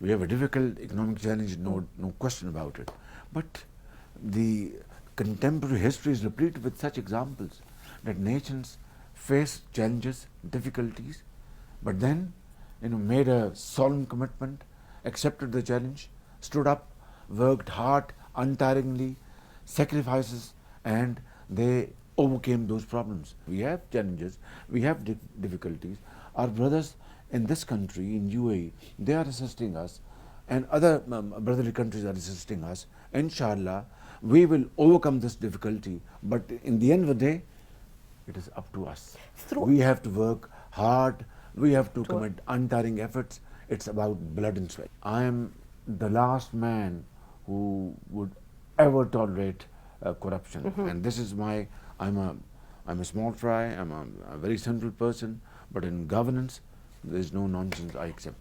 We have a difficult economic challenge, no question about it. But the contemporary history is replete with such examples that nations face challenges, difficulties, but then made a solemn commitment, accepted the challenge, stood up, worked hard, untiringly, sacrifices, and they overcame those problems. We have challenges, we have difficulties. Our brothers in this country, in UAE, they are assisting us, and other brotherly countries are assisting us. Inshallah, we will overcome this difficulty, but in the end of the day, it is up to us. We have to work hard, we have to commit untiring efforts. It's about blood and sweat. I am the last man who would ever tolerate corruption. And this is I'm a small fry, I'm a very simple person, but in governance, there is no nonsense I accept.